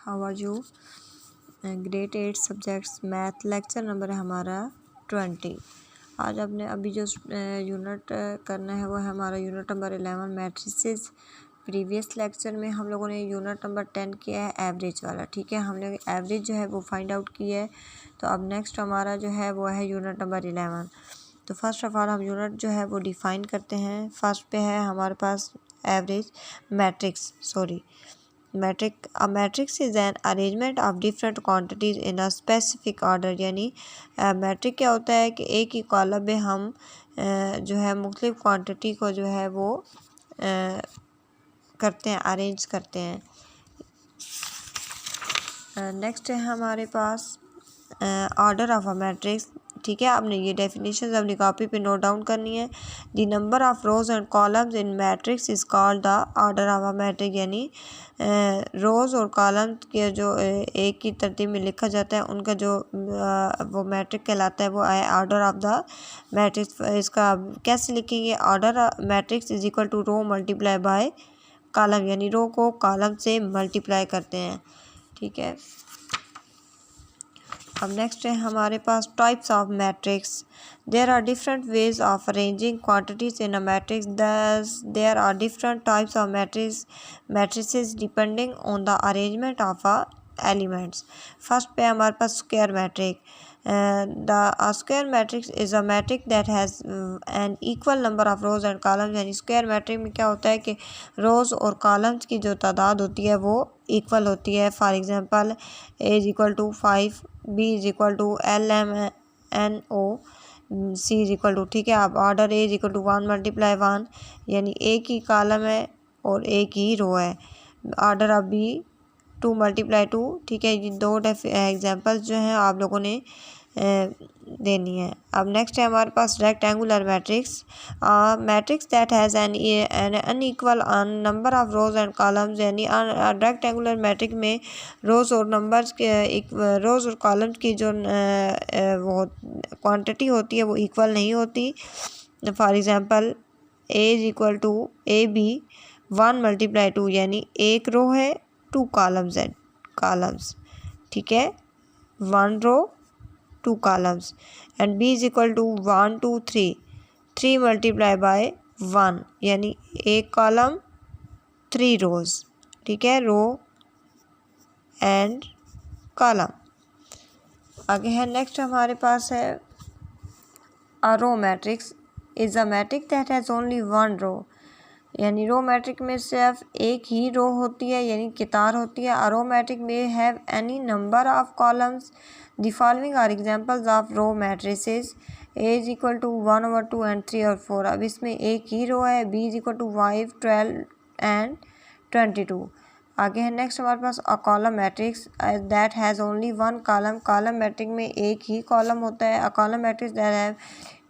How are you. Grade 8 subjects math lecture number है हमारा 20। आज आपने अभी जो यूनिट करना है वो है हमारा unit number 11 matrices. Previous lecture में हम लोगों ने यूनिट नंबर 10 किया है एवरेज वाला, ठीक है। हमने एवरेज जो है वो फाइंड आउट की है। तो अब नेक्स्ट हमारा जो है वो है यूनिट नंबर 11। तो फर्स्ट ऑफ ऑल हम यूनिट जो है वो डिफ़ाइन करते हैं। फर्स्ट पे है हमारे पास average matrix. A matrix is an arrangement of different quantities in a specific order। यानी मैट्रिक क्या होता है कि एक ही कॉलम में हम जो है मुख्तलिफ क्वांटिटी को जो है वो करते हैं, अरेंज करते हैं। नेक्स्ट है हमारे पास ऑर्डर ऑफ अ मैट्रिक्स, ठीक है। आपने ये डेफिनेशन अपनी कॉपी पे नोट डाउन करनी है। The number of rows and columns in matrix is called the order of a matric. यानी रोज़ और कॉलम के जो एक ही तरतीब में लिखा जाता है उनका जो वो मैट्रिक कहलाता है वो है ऑर्डर ऑफ द मैट्रिक्स। इसका कैसे लिखेंगे? Order matrix is equal to row multiply by column, यानी रो को कॉलम से मल्टीप्लाई करते हैं, ठीक है। अब नेक्स्ट है हमारे पास types of matrix. There are different ways of arranging quantities in a matrix. Thus there are different types of matrices depending on the arrangement of a elements. First पे हमारे पास square matrix. The square matrix is a matrix that has an equal number of rows and columns. यानी square matrix में क्या होता है कि रोज और कॉलम्स की जो तादाद होती है वो इक्वल होती है। For example A is equal to 5, B is equal to LMNO, C is equal to, ठीक है। अब order A is equal to 1 multiply 1, यानी एक ही कॉलम है और एक ही रो है। ऑर्डर अब बी 2 मल्टीप्लाई 2, ठीक है। ये दो एग्जांपल्स जो हैं आप लोगों ने देनी है। अब नेक्स्ट है हमारे पास rectangular matrix. Matrix that has an unequal number of rows and columns. यानी रेक्टेंगुलर मैट्रिक में रोज और नंबर्स के रोज और कॉलम्स की जो वो क्वांटिटी होती है वो इक्वल नहीं होती। For example A is equal to AB 1 multiply 2, यानी एक रो है 2 कॉलम्स, ठीक है। 1 रो 2 columns। and B is equal to 1 2 3 multiply by 1, यानी एक कॉलम 3 रोज, ठीक है। Row and column. आगे है नेक्स्ट हमारे पास है a row matrix is a matrix that has only 1 row. यानी रो मैट्रिक में सिर्फ एक ही रो होती है, यानी कितार होती है। अ रो मैट्रिक में have any number of columns. The following are examples of row matrices. A is equal to 1/2 and 3 और 4। अब इसमें एक ही रो है। B is equal to 5 12 and 22। आगे है नेक्स्ट हमारे पास a column matrix that has only 1 column. Column matrix में एक ही कॉलम होता है। A column matrix that have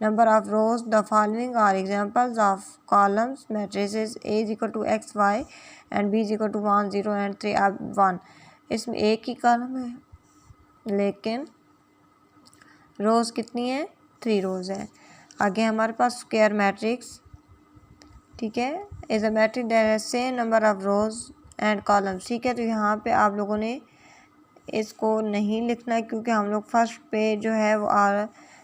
number of rows. The following are examples of columns matrices. A is equal to XY and B is equal to 1 0 and 3 अब 1। इसमें एक ही column है लेकिन रोज़ कितनी है? 3 रोज़ है। आगे हमारे पास स्क्वायर मैट्रिक्स, ठीक है, is a matrix that has same number of rows and columns, ठीक है। तो यहाँ पे आप लोगों ने इसको नहीं लिखना है क्योंकि हम लोग फर्स्ट पे जो है वो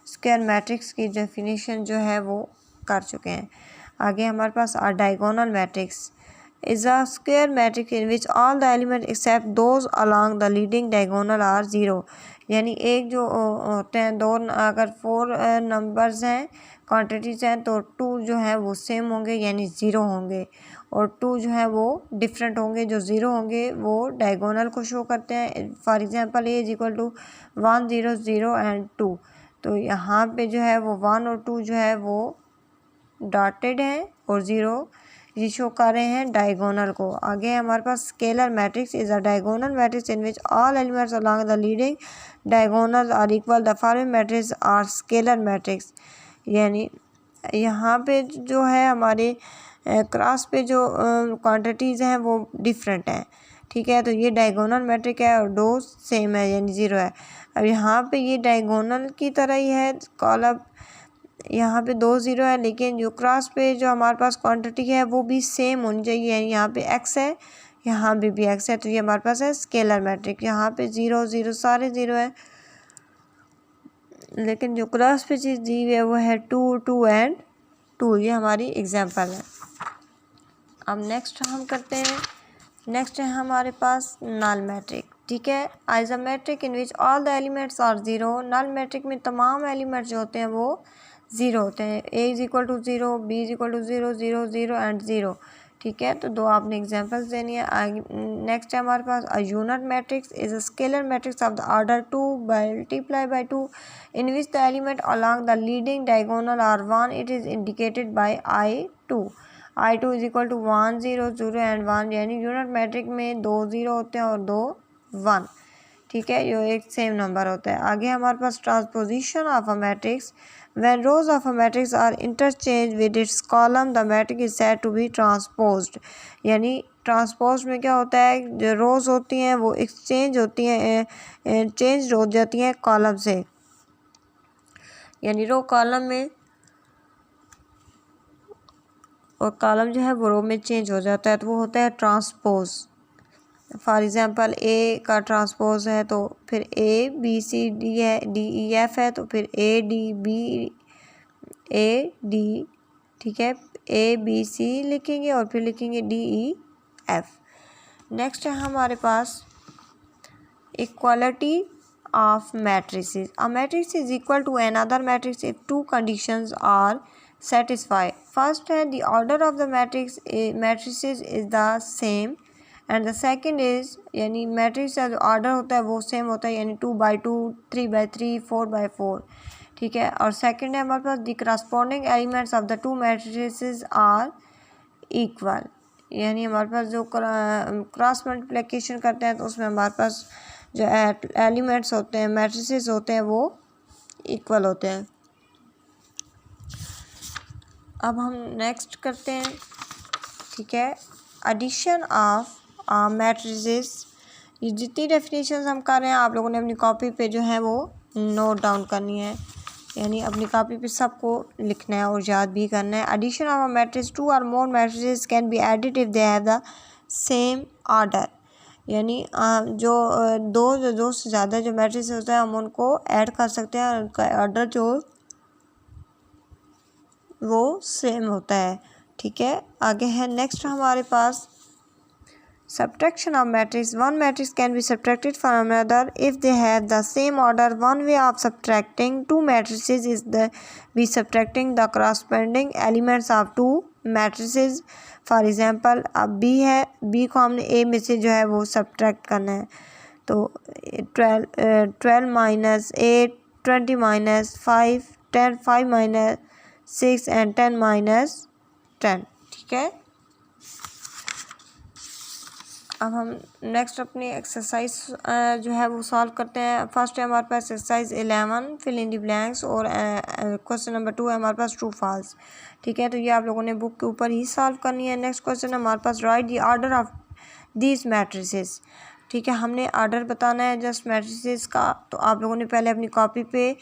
स्क्वायर मैट्रिक्स की डेफिनेशन जो है वो कर चुके हैं। आगे हमारे पास diagonal matrix is a square matrix in which all the elements except those along the leading diagonal are 0। यानी एक जो होते हैं दो, अगर 4 नंबर्स हैं क्वांटिटीज़ हैं तो 2 जो है वो सेम होंगे यानी 0 होंगे और 2 जो है वो डिफरेंट होंगे। जो 0 होंगे वो डायगोनल को शो करते हैं। For example A is equal to 1 0 0 and 2। तो यहाँ पे जो है वो 1 और 2 जो है वो डॉटेड हैं और 0 ये शो कर रहे हैं डायगोनल को। आगे हमारे पास scalar matrix is a diagonal matrix in which all elements along the leading diagonal are equal. The following matrix are scalar matrix. यानी यहाँ पे जो है हमारे क्रॉस पे जो क्वांटिटीज़ हैं वो डिफरेंट हैं, ठीक है। तो ये डायगोनल मैट्रिक है और दो सेम है यानी 0 है। अब यहाँ पे ये डायगोनल की तरह ही है, कॉलम यहाँ पे 2 0 है लेकिन जो क्रॉस पे जो हमारे पास क्वांटिटी है वो भी सेम होनी चाहिए। यानी यहाँ पे x है, यहाँ भी एक्स है, तो ये हमारे पास है स्केलर मैट्रिक्स। यहाँ पे 0 0 सारे 0 है, लेकिन जो क्रॉस पे चीज़ दी हुई है वो है 2 2 एंड 2। ये हमारी एग्जांपल है। अब नेक्स्ट हम करते हैं, नेक्स्ट है हमारे पास नल मैट्रिक। ठीक है, isometric in which all the elements are 0। Null matrix में तमाम एलिमेंट्स जो होते हैं वो 0 होते हैं। a is equal to 0, b is equal to 0 0 0 and 0। ठीक है, तो दो आपने एग्जांपल्स देनी है। नेक्स्ट है हमारे पास a unit matrix is a scalar matrix of the order 2 multiply by 2 in which the element along the leading diagonal are 1। It is indicated by I2। I2 is equal to 1 0 0 and 1, यानी unit matric में 2 0 होते हैं और 2 1। ठीक है, ये एक same number होता है। आगे हमारे पास transposition of a matrix. When rows of a matrix are interchange with its column the matrix is said to be transposed. यानी ट्रांसपोज में क्या होता है, जो रोज होती हैं वो एक्सचेंज होती हैं, चेंज हो जाती हैं कॉलम से, यानी रो कॉलम में और कॉलम जो है वो रो में चेंज हो जाता है, तो वो होता है ट्रांसपोज। फॉर एग्जांपल ए का ट्रांसपोज है तो फिर ए बी सी डी है, डी ई एफ है तो फिर A D B A D. ठीक है, ए बी सी लिखेंगे और फिर लिखेंगे डी ई एफ। नेक्स्ट है हमारे पास equality of matrices. A matrix is equal to another matrix if two conditions are satisfy. First है the order of the matrices is the same and the second is, यानी matrix का जो order होता है वो सेम होता है, यानी 2 by 2 3 by 3 4 by 4। ठीक है, और सेकंड है हमारे पास the corresponding elements of the two matrices are equal. यानी हमारे पास जो क्रॉस मल्टीप्लिकेशन करते हैं तो उसमें हमारे पास जो एलिमेंट्स होते हैं, मैट्रिसेस होते हैं, वो इक्वल होते हैं। अब हम नेक्स्ट करते हैं। ठीक है, एडिशन ऑफ मैट्रिसेस। ये जितनी डेफिनेशंस हम कर रहे हैं आप लोगों ने अपनी कॉपी पे जो है वो नोट डाउन करनी है, यानी अपनी कॉपी पे सबको लिखना है और याद भी करना है। Addition of a matrix, 2 or more matrices can be added if they have the same order. यानी दो से ज़्यादा जो मैट्रिक्स होते हैं हम उनको ऐड कर सकते हैं और उनका ऑर्डर जो वो सेम होता है। ठीक है, आगे है नेक्स्ट हमारे पास subtraction of matrix. One matrix can be subtracted from another if they have the same order. One way of subtracting two matrices is by subtracting the corresponding elements of two matrices. For example, अब b है, b को हमने a में से जो है वो subtract करना है, तो 12 minus 8 20 minus 5 10 5 minus 6 and 10 minus 10। ठीक है, अब हम नेक्स्ट अपनी एक्सरसाइज जो है वो सॉल्व करते हैं। फर्स्ट है हमारे पास exercise 11 fill in the blanks और क्वेश्चन नंबर 2 है हमारे पास ट्रू फॉल्स। ठीक है, तो ये आप लोगों ने बुक के ऊपर ही सॉल्व करनी है। नेक्स्ट क्वेश्चन है हमारे पास write the order of these matrices. ठीक है, हमने ऑर्डर बताना है जस्ट मैट्रिसेस का, तो आप लोगों ने पहले अपनी कॉपी पे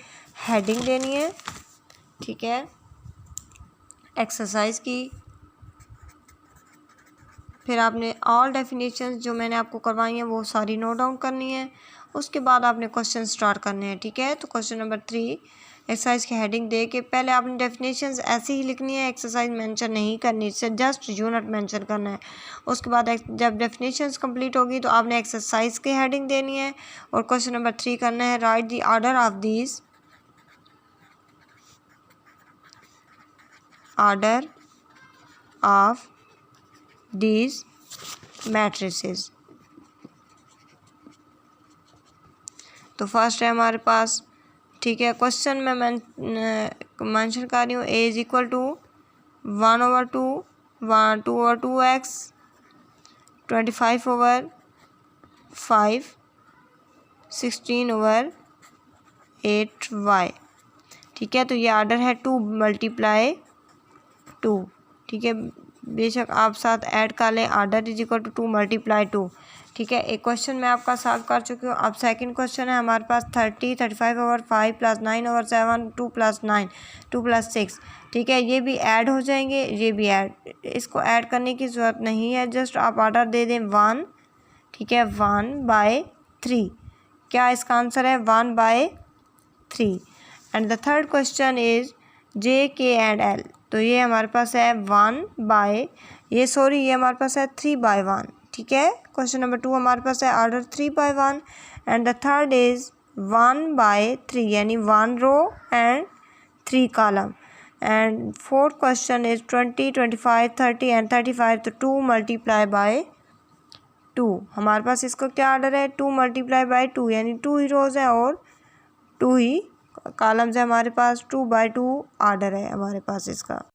हेडिंग देनी है। ठीक है, एक्सरसाइज की, फिर आपने ऑल डेफिनेशंस जो मैंने आपको करवाई हैं वो सारी नोट डाउन करनी है। उसके बाद आपने क्वेश्चन स्टार्ट करने हैं। ठीक है, तो क्वेश्चन नंबर 3 एक्सरसाइज की हेडिंग दे के पहले आपने डेफिनेशंस ऐसे ही लिखनी है, एक्सरसाइज मेंशन नहीं करनी, इससे जस्ट यूनिट मेंशन करना है। उसके बाद जब डेफिनेशंस कंप्लीट होगी तो आपने एक्सरसाइज की हेडिंग देनी है और क्वेश्चन नंबर 3 करना है right the order of these matrices. तो फर्स्ट है हमारे पास, ठीक है, क्वेश्चन में मैं मेंशन कर रही हूँ a is equal to 1/2 2/2x 25/5 16/8y। ठीक है, तो ये ऑर्डर है 2 × 2। ठीक है, बेशक आप साथ ऐड कर लें, ऑर्डर इज इक्वल टू 2 × 2, ठीक है, एक क्वेश्चन मैं आपका सॉल्व कर चुकी हूँ। अब सेकंड क्वेश्चन है हमारे पास 30, 35/5 + 9/7, 2 + 9, 2 + 6। ठीक है, ये भी ऐड हो जाएंगे, ये भी ऐड, इसको ऐड करने की ज़रूरत नहीं है, जस्ट आप ऑर्डर दे दें 1। ठीक है, 1/3। क्या इसका आंसर है? 1/3। And the third question is J, K and L। तो ये हमारे पास है 3/1। ठीक है, क्वेश्चन नंबर 2 हमारे पास है order 3/1 and the third is 1/3 यानी 1 row and 3 column. And fourth question is 20, 25, 30 and 35। तो 2 × 2 हमारे पास इसको क्या ऑर्डर है? 2 × 2 यानी 2 ही रोज है और 2 ही कॉलम्स है हमारे पास। 2/2 ऑर्डर है हमारे पास इसका।